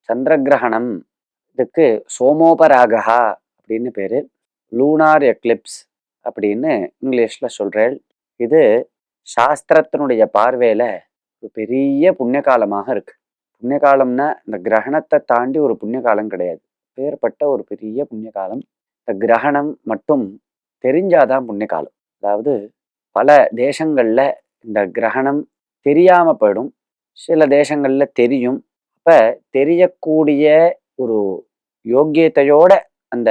சந்திர கிரகணம் இதுக்கு சோமோபராகா அப்படின்னு பேரு. லூனார் எக்லிப்ஸ் அப்படின்னு இங்கிலீஷ்ல சொல்றேன். இது சாஸ்திரத்தினுடைய பார்வையில ஒரு பெரிய புண்ணிய காலமாக இருக்கு. புண்ணிய காலம்னா இந்த கிரகணத்தை தாண்டி ஒரு புண்ணிய காலம் கிடையாது. பேர்பட்ட ஒரு பெரிய புண்ணிய காலம். இந்த கிரகணம் மட்டும் தெரிஞ்சாதான் புண்ணிய காலம். அதாவது பல தேசங்கள்ல இந்த கிரகணம் தெரியாம போயிடும், சில தேசங்கள்ல தெரியும். அப்ப தெரியக்கூடிய ஒரு யோக்கியத்தையோட அந்த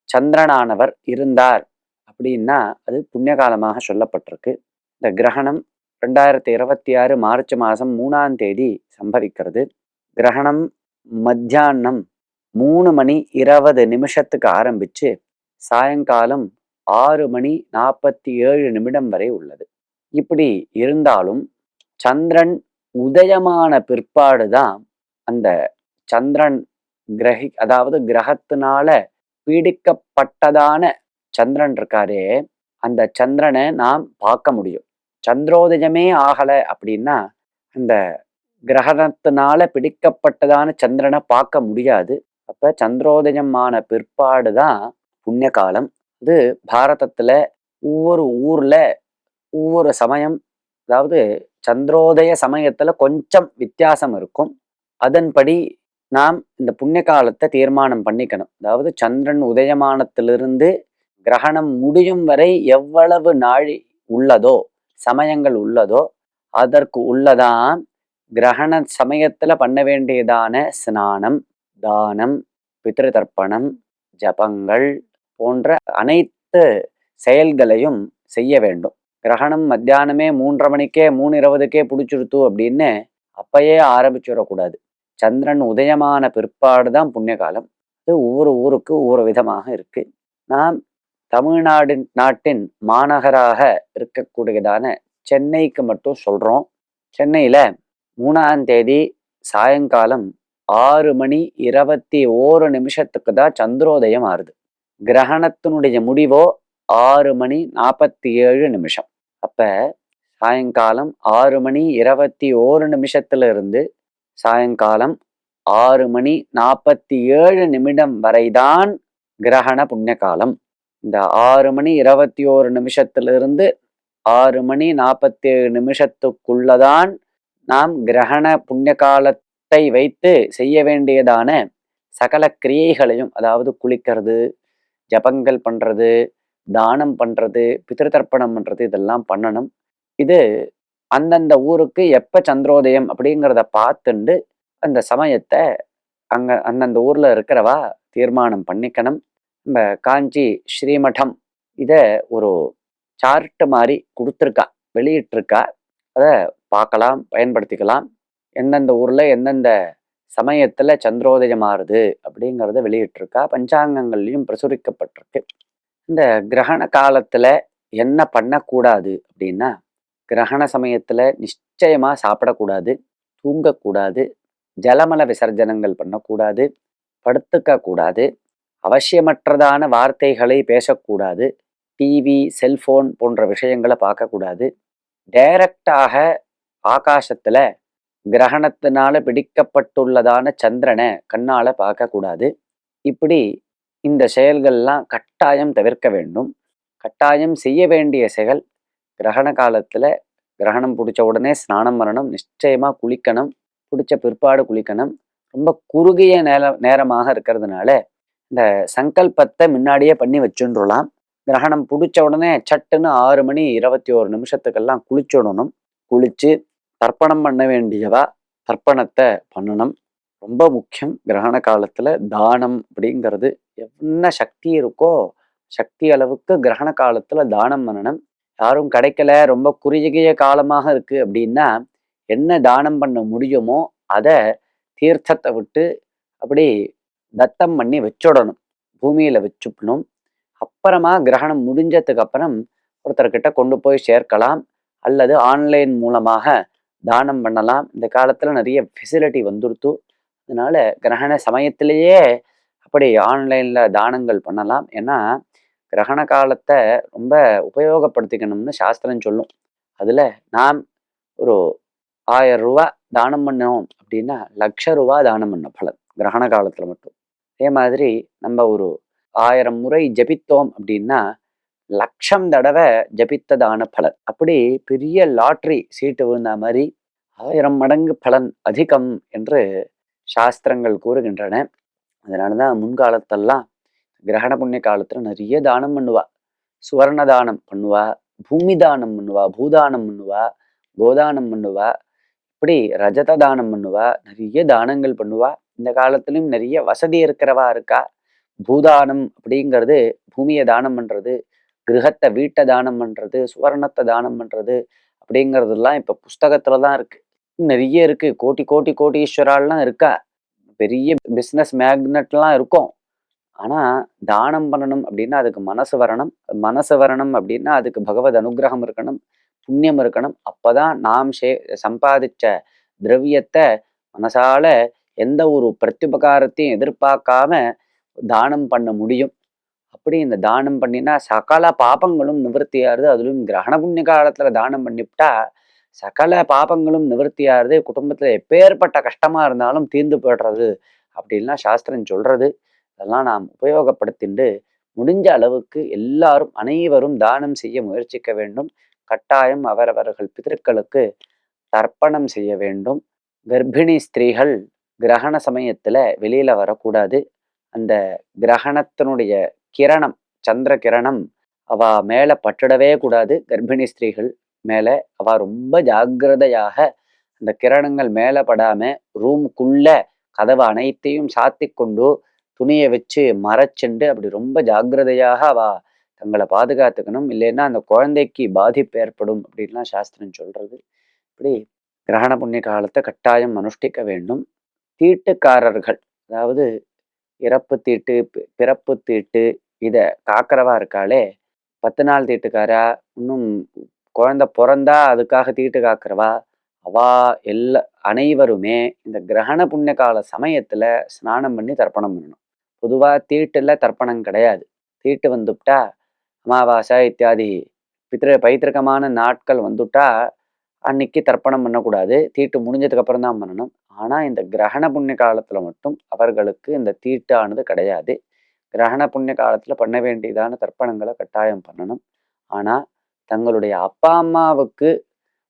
சந்திரனானவர் இருந்தார் அப்படின்னா அது புண்ணிய காலமாக சொல்லப்பட்டிருக்கு. இந்த கிரகணம் 2026 மார்ச் மாதம் 3ஆம் தேதி சம்பவிக்கிறது. கிரகணம் மத்தியானம் 3:20 ஆரம்பிச்சு சாயங்காலம் 6:47 வரை உள்ளது. இப்படி இருந்தாலும் சந்திரன் உதயமான பிற்பாடுதான் அந்த சந்திரன் அதாவது கிரகத்தினால பீடிக்கப்பட்டதான சந்திரன் இருக்காரே, அந்த சந்திரனை நாம் பார்க்க முடியும். சந்திரோதயமே ஆகல அப்படின்னா அந்த கிரகணத்தினால பிடிக்கப்பட்டதான சந்திரனை பார்க்க முடியாது. அப்ப சந்திரோதயமான பிற்பாடுதான் புண்ணிய காலம். இது பாரதத்துல ஒவ்வொரு ஊர்ல ஒவ்வொரு சமயம், அதாவது சந்திரோதய சமயத்துல கொஞ்சம் வித்தியாசம் இருக்கும். அதன்படி நாம் இந்த புண்ணிய காலத்தை தீர்மானம் பண்ணிக்கணும். அதாவது சந்திரன் உதயமானத்திலிருந்து கிரகணம் முடியும் வரை எவ்வளவு நாள் உள்ளதோ, சமயங்கள் உள்ளதோ, அதற்கு உள்ளதான் கிரகண சமயத்துல பண்ண வேண்டியதான ஸ்நானம், தானம், பித்ருதர்ப்பணம், ஜபங்கள் போன்ற அனைத்து செயல்களையும் செய்ய வேண்டும். கிரகணம் மத்தியானமே 3:30 மணிக்கே 3:20 பிடிச்சிருத்து அப்படின்னு அப்பயே ஆரம்பிச்சுடக்கூடாது. சந்திரன் உதயமான பிற்பாடுதான் புண்ணிய காலம். இது ஒவ்வொரு ஊருக்கு ஒவ்வொரு விதமாக இருக்கு. நாம் நாட்டின் மாநகராக இருக்கக்கூடியதான சென்னைக்கு மட்டும் சொல்றோம். சென்னையில 3ஆம் தேதி சாயங்காலம் 6:21 தான் சந்திரோதயம் ஆறுது. கிரகணத்தினுடைய முடிவோ 6:47. அப்ப சாயங்காலம் 6:21 இருந்து சாயங்காலம் 6:47 வரைதான் கிரகண புண்ணிய காலம். இந்த 6:21 6:47 நாம் கிரகண புண்ணிய காலத்தை வைத்து செய்ய வேண்டியதான சகல கிரியைகளையும், அதாவது குளிக்கிறது, ஜபங்கள் பண்றது, தானம் பண்றது, பித்ருதர்ப்பணம் பண்றது, இதெல்லாம் பண்ணணும். இது அந்தந்த ஊருக்கு எப்ப சந்திரோதயம் அப்படிங்கிறத பார்த்துண்டு அந்த சமயத்தை அந்தந்த ஊர்ல இருக்கிறவா தீர்மானம் பண்ணிக்கணும். நம்ம காஞ்சி ஸ்ரீமடம் இத ஒரு சார்ட் மாதிரி கொடுத்துருக்கா, வெளியிட்டிருக்கா. அதை பார்க்கலாம், பயன்படுத்திக்கலாம். எந்தெந்த ஊர்ல எந்தெந்த சமயத்துல சந்திரோதயம் ஆறுது அப்படிங்கிறத வெளியிட்டிருக்கா. பஞ்சாங்கங்கள்லையும் பிரசுரிக்கப்பட்டிருக்கு. இந்த கிரகண காலத்துல என்ன பண்ணக்கூடாது அப்படின்னா, கிரகண சமயத்துல நிச்சயமா சாப்பிடக்கூடாது, தூங்கக்கூடாது, ஜலமல விசர்ஜனங்கள் பண்ணக்கூடாது, படுத்துக்க கூடாது, அவசியமற்றதான வார்த்தைகளை பேசக்கூடாது, டிவி, செல்போன் போன்ற விஷயங்களை பார்க்கக்கூடாது, டைரக்டாக ஆகாசத்துல கிரகணத்தினால பிடிக்கப்பட்டுள்ளதான சந்திரனை கண்ணால பார்க்கக்கூடாது. இப்படி இந்த செயல்கள்லாம் கட்டாயம் தவிர்க்க வேண்டும். கட்டாயம் செய்ய வேண்டிய செயல், கிரகண காலத்துல கிரகணம் பிடிச்ச உடனே ஸ்நானம் பண்ணணும், நிச்சயமா குளிக்கணும், பிடிச்ச பிற்பாடு குளிக்கணும். ரொம்ப குறுகிய நேரமாக இருக்கிறதுனால இந்த சங்கல்பத்தை முன்னாடியே பண்ணி வச்சுடலாம். கிரகணம் பிடிச்ச உடனே சட்டுன்னு 6:21 குளிச்சுடணும். குளிச்சு தர்ப்பணம் பண்ண வேண்டியவா தர்ப்பணத்தை பண்ணணும். ரொம்ப முக்கியம். கிரகண காலத்துல தானம் அப்படிங்கிறது என்ன சக்தி இருக்கோ சக்தி அளவுக்கு கிரகண காலத்துல தானம் பண்ணணும். யாரும் கிடைக்கல, ரொம்ப குறுகிய காலமாக இருக்கு அப்படின்னா என்ன தானம் பண்ண முடியுமோ அதை தீர்த்தத்தை விட்டு அப்படி தத்தம் பண்ணி வச்சுடணும், பூமியில வச்சுக்கணும். அப்புறமா கிரகணம் முடிஞ்சதுக்கு அப்புறம் ஒருத்தர்கிட்ட கொண்டு போய் சேர்க்கலாம், அல்லது ஆன்லைன் மூலமாக தானம் பண்ணலாம். இந்த காலத்துல நிறைய ஃபெசிலிட்டி வந்துடுத்து. அதனால கிரகண சமயத்திலேயே அப்படி ஆன்லைன்ல தானங்கள் பண்ணலாம். ஏன்னா கிரகண காலத்தை ரொம்ப உபயோகப்படுத்திக்கணும்னு சாஸ்திரம் சொல்லும். அதுல நாம் ஒரு 1000 ரூபா தானம் பண்ணோம் அப்படின்னா 1,00,000 ரூபா தானம் பண்ண பலன் கிரகண காலத்தில் மட்டும். அதே மாதிரி நம்ம ஒரு 1000 முறை ஜபித்தோம் அப்படின்னா லட்சம் தடவை ஜபித்ததான பலன். அப்படி பெரிய லாட்ரி சீட்டு விழுந்த மாதிரி 1000 மடங்கு பலன் அதிகம் என்று சாஸ்திரங்கள் கூறுகின்றன. அதனாலதான் முன்காலத்தெல்லாம் கிரகண புண்ணிய காலத்துல நிறைய தானம் பண்ணுவா. சுவர்ண தானம் பண்ணுவா, பூமி தானம் பண்ணுவா, பூதானம் பண்ணுவா, கோதானம் பண்ணுவா, இப்படி ரஜத தானம் பண்ணுவா, நிறைய தானங்கள் பண்ணுவா. இந்த காலத்திலும் நிறைய வசதி இருக்கிறவா இருக்கா. பூதானம் அப்படிங்கிறது பூமியை தானம் பண்றது, கிரகத்தை வீட்டை தானம் பண்றது, சுவர்ணத்தை தானம் பண்றது அப்படிங்கிறதுலாம் இப்ப புஸ்தகத்துலதான் இருக்கு. நிறைய இருக்கு. கோடி கோடி கோடீஸ்வரால்லாம் இருக்கா. பெரிய பிசினஸ் மேக்னட்லாம் இருக்கும். ஆனா தானம் பண்ணணும் அப்படின்னா அதுக்கு மனசு வரணும். மனசு வரணும் அப்படின்னா அதுக்கு பகவத் அனுகிரகம் இருக்கணும், புண்ணியம் இருக்கணும். அப்பதான் நாம் சம்பாதிச்ச திரவியத்தை மனசால எந்த ஒரு பிரத்யுபகாரத்தையும் எதிர்பார்க்காம தானம் பண்ண முடியும். அப்படி இந்த தானம் பண்ணினா சகல பாபங்களும் நிவர்த்தியாருது. அதிலும் கிரகண புண்ணிய காலத்துல தானம் பண்ணிவிட்டா சகல பாபங்களும் நிவர்த்தியாருது. குடும்பத்துல எப்பேற்பட்ட கஷ்டமா இருந்தாலும் தீர்ந்து போயிடுறது அப்படின்லாம் சாஸ்திரம் சொல்றது. அதெல்லாம் நாம் உபயோகப்படுத்திண்டு முடிஞ்ச அளவுக்கு எல்லாரும் அனைவரும் தானம் செய்ய முயற்சிக்க வேண்டும். கட்டாயம் அவரவர்கள் பிதர்களுக்கு தர்ப்பணம் செய்ய வேண்டும். கர்ப்பிணி ஸ்திரீகள் கிரகண சமயத்துல வெளியில வரக்கூடாது. அந்த கிரகணத்தினுடைய கிரணம், சந்திர கிரணம் அவ மேல பட்டுடவே கூடாது. கர்ப்பிணி ஸ்திரீகள் மேல அவ ரொம்ப ஜாக்கிரதையாக அந்த கிரணங்கள் மேல படாம ரூமுக்குள்ள கதவு அனைத்தையும் சாத்தி கொண்டு துணியை வச்சு மறைச்சுண்டு அப்படி ரொம்ப ஜாக்கிரதையாக அவ தங்களை பாதுகாத்துக்கணும். இல்லைன்னா அந்த குழந்தைக்கு பாதிப்பு ஏற்படும் அப்படின்லாம் சாஸ்திரம் சொல்றது. இப்படி கிரகண புண்ணிய காலத்தை கட்டாயம் அனுஷ்டிக்க வேண்டும். தீட்டுக்காரர்கள், அதாவது இறப்பு தீட்டு, பிறப்பு தீட்டு இத காக்கிறவா இருக்காளே, 10 நாள் தீட்டுக்காரா, இன்னும் குழந்தை பிறந்தா அதுக்காக தீட்டு காக்கிறவா, அவா அனைவருமே இந்த கிரகண புண்ணிய கால சமயத்துல ஸ்நானம் பண்ணி தர்ப்பணம் பண்ணணும். பொதுவா தீட்டுல தர்ப்பணம் கிடையாது. தீட்டு வந்துட்டா அமாவாசை இத்தியாதி பைத்திருக்கமான நாட்கள் வந்துட்டா அன்னைக்கு தர்ப்பணம் பண்ணக்கூடாது. தீட்டு முடிஞ்சதுக்கு அப்புறம் தான் பண்ணணும். ஆனா இந்த கிரகண புண்ணிய காலத்துல மட்டும் அவர்களுக்கு இந்த தீட்டானது கிடையாது. கிரகண புண்ணிய காலத்துல பண்ண வேண்டியதான தர்ப்பணங்களை கட்டாயம் பண்ணணும். ஆனா தங்களுடைய அப்பா அம்மாவுக்கு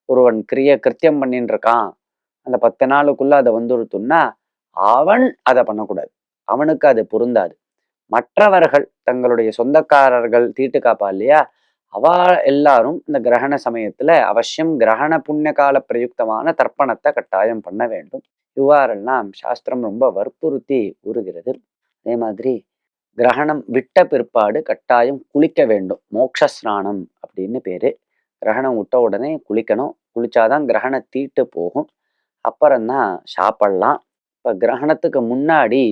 ஒருவன் கிருத்தியம் பண்ணிட்டு இருக்கான், அந்த 10 நாளுக்குள்ள அதை வந்துருத்துன்னா அவன் அதை பண்ணக்கூடாது. அவனுக்கு அது பொருந்தாது. மற்றவர்கள் தங்களுடைய சொந்தக்காரர்கள் தீட்டு காப்பா இல்லையா, அவா எல்லாரும் இந்த கிரகண சமயத்துல அவசியம் கிரகண புண்ணிய கால பிரயுக்தமான தர்ப்பணத்தை கட்டாயம் பண்ண வேண்டும். இவ்வாறெல்லாம் சாஸ்திரம் ரொம்ப வற்புறுத்தி கூறுகிறது. அதே மாதிரி கிரகணம் விட்ட பிற்பாடு கட்டாயம் குளிக்க வேண்டும். மோட்ச ஸ்நானம் அப்படின்னு பேரு. கிரகணம் விட்ட உடனே குளிக்கணும். குளிச்சாதான் கிரகண தீட்டு போகும். அப்புறம்தான் சாப்பிடலாம். இப்ப கிரகணத்துக்கு முன்னாடி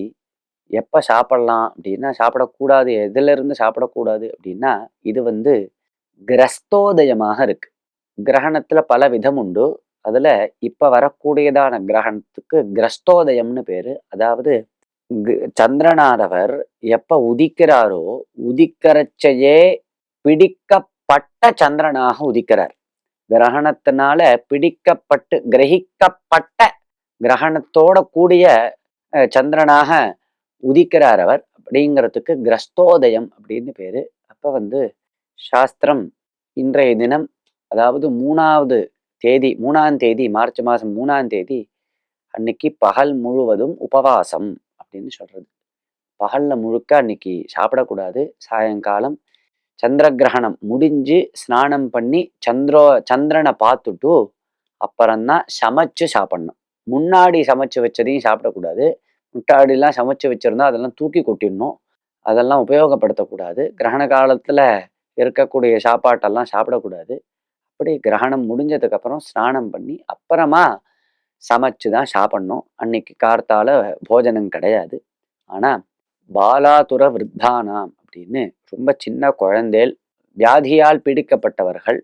எப்ப சாப்பிடலாம் அப்படின்னா, சாப்பிடக்கூடாது, எதுல இருந்து சாப்பிடக்கூடாது அப்படின்னா, இது கிரஸ்தோதயமாக இருக்கு. கிரகணத்துல பல விதம் உண்டு. அதுல இப்ப வரக்கூடியதான கிரகணத்துக்கு கிரஸ்தோதயம்னு பேரு. அதாவது சந்திரனானவர் எப்ப உதிக்கிறாரோ உதிக்கிறச்சையே பிடிக்கப்பட்ட சந்திரனாக உதிக்கிறார். கிரகணத்தினால பிடிக்கப்பட்டு கிரகிக்கப்பட்ட கிரகணத்தோட கூடிய சந்திரனாக உதிக்கிறார் அவர். அப்படிங்கிறதுக்கு கிரஸ்தோதயம் அப்படின்னு பேரு. அப்ப சாஸ்திரம் இன்றைய தினம், அதாவது 3ஆம் தேதி மார்ச் மாசம் 3ஆம் தேதி அன்னைக்கு பகல் முழுவதும் உபவாசம் அப்படின்னு சொல்றது. பகல்ல முழுக்க அன்னைக்கு சாப்பிடக்கூடாது. சாயங்காலம் சந்திர கிரகணம் முடிஞ்சு ஸ்நானம் பண்ணி சந்திரனை பார்த்துட்டு அப்புறம்தான் சமைச்சு சாப்பிடணும். முன்னாடி சமைச்சு வச்சதையும் சாப்பிடக்கூடாது. முட்டாடிலாம் சமைச்சு வச்சிருந்தா அதெல்லாம் தூக்கி கொட்டிடணும். அதெல்லாம் உபயோகப்படுத்தக்கூடாது. கிரகண காலத்துல இருக்கக்கூடிய சாப்பாட்டெல்லாம் சாப்பிடக்கூடாது. அப்படி கிரகணம் முடிஞ்சதுக்கு அப்புறம் ஸ்நானம் பண்ணி அப்புறமா சமைச்சு தான் சாப்பிடணும். அன்னைக்கு கார்த்தால போஜனம் கிடையாது. ஆனா பாலாதுர விருத்தானாம் அப்படின்னு ரொம்ப சின்ன குழந்தைகள், வியாதியால் பீடிக்கப்பட்டவர்கள்,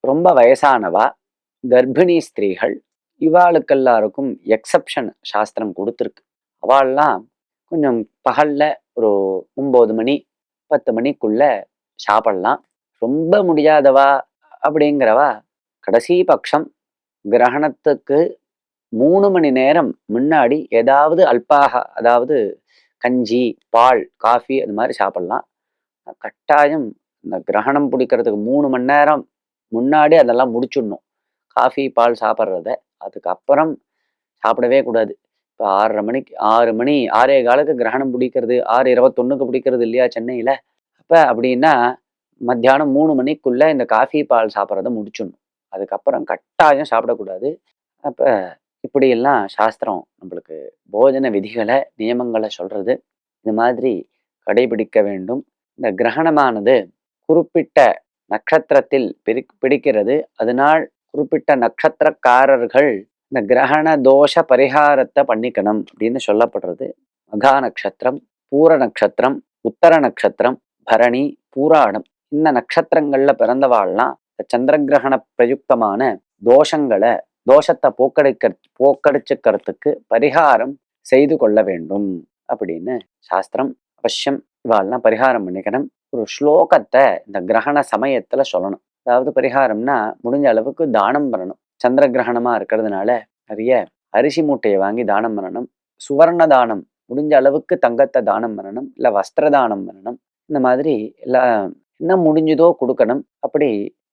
ரொம்ப வயசானவா, கர்ப்பிணி ஸ்திரீகள், இவாளுக்கெல்லாருக்கும் எக்ஸப்ஷன் சாஸ்திரம் கொடுத்துருக்கு. அவள்லாம் கொஞ்சம் பகல்ல ஒரு 9 மணி 10 மணிக்குள்ள சாப்பிடலாம். ரொம்ப முடியாதவா அப்படிங்கிறவா கடைசி பட்சம் கிரகணத்துக்கு 3 மணி நேரம் முன்னாடி ஏதாவது அல்பாக, அதாவது கஞ்சி, பால், காஃபி அது மாதிரி சாப்பிடலாம். கட்டாயம் இந்த கிரகணம் பிடிக்கிறதுக்கு 3 மணி நேரம் முன்னாடி அதெல்லாம் முடிச்சுடணும். காஃபி, பால் சாப்பிட்றத. அதுக்கப்புறம் சாப்பிடவே கூடாது. இப்போ 6:30 மணிக்கு 6 மணி 6:15க்கு கிரகணம் பிடிக்கிறது, 6:21க்கு பிடிக்கிறது இல்லையா சென்னையில. அப்போ அப்படின்னா மத்தியானம் 3 மணிக்குள்ள இந்த காஃபி, பால் சாப்பிட்றத முடிச்சுடணும். அதுக்கப்புறம் கட்டாயம் சாப்பிடக்கூடாது. அப்போ இப்படியெல்லாம் சாஸ்திரம் நம்மளுக்கு போஜன விதிகளை, நியமங்களை சொல்றது. இது மாதிரி கடைபிடிக்க வேண்டும். இந்த கிரகணமானது குறிப்பிட்ட நட்சத்திரத்தில் பிடிக்கிறது. அதனால் குறிப்பிட்ட நட்சத்திரக்காரர்கள் இந்த கிரகண தோஷ பரிகாரத்தை பண்ணிக்கணும் அப்படின்னு சொல்லப்படுறது. மகா நட்சத்திரம், பூர நட்சத்திரம், உத்தர நட்சத்திரம், பரணி, பூராடம் இந்த நட்சத்திரங்கள்ல பிறந்தவாள்லாம் சந்திர கிரகண பிரயுக்தமான தோஷத்தை போக்கடிச்சுக்கிறதுக்கு பரிகாரம் செய்து கொள்ள வேண்டும் அப்படின்னு சாஸ்திரம். அவசியம் இவாள்லாம் பரிகாரம் பண்ணிக்கணும். ஒரு ஸ்லோகத்தை இந்த கிரகண சமயத்துல சொல்லணும். அதாவது பரிகாரம்னா முடிஞ்ச அளவுக்கு தானம் பண்ணணும். சந்திர கிரகணமா இருக்கிறதுனால நிறைய அரிசி மூட்டையை வாங்கி தானம் பண்ணணும். சுவர்ண தானம், முடிஞ்ச அளவுக்கு தங்கத்தை தானம் பண்ணணும், இல்லை வஸ்திர தானம் பண்ணணும். இந்த மாதிரி எல்லாம் என்ன முடிஞ்சதோ கொடுக்கணும். அப்படி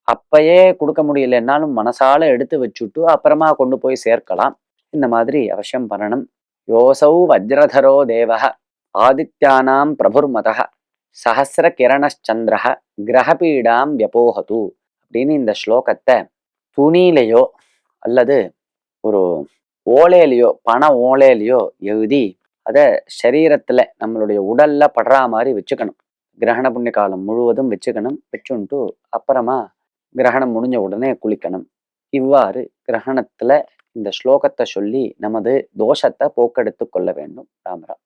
அப்பயே கொடுக்க முடியலன்னாலும் மனசால எடுத்து வச்சுட்டு அப்புறமா கொண்டு போய் சேர்க்கலாம். இந்த மாதிரி அவசியம் பண்ணணும். யோசௌ வஜ்ரதரோ தேவஹ ஆதித்யானாம் பிரபுர்மதஹ சஹஸ்ர கிரணச்சந்திரஹ கிரகபீடாம் வியபோகது அப்படின்னு இந்த ஸ்லோகத்தை துணியிலையோ அல்லது ஒரு ஓலையிலையோ, பண ஓலையிலையோ எழுதி அதை சரீரத்துல நம்மளுடைய உடல்ல படுற மாதிரி வச்சுக்கணும். கிரகண புண்ணிய காலம் முழுவதும் வச்சுக்கணும். வச்சுன்ட்டு அப்புறமா கிரகணம் முடிஞ்ச உடனே குளிக்கணும். இவ்வாறு கிரகணத்துல இந்த ஸ்லோகத்தை சொல்லி நமது தோஷத்தை போக்கெடுத்து கொள்ள வேண்டும். ராமராம்.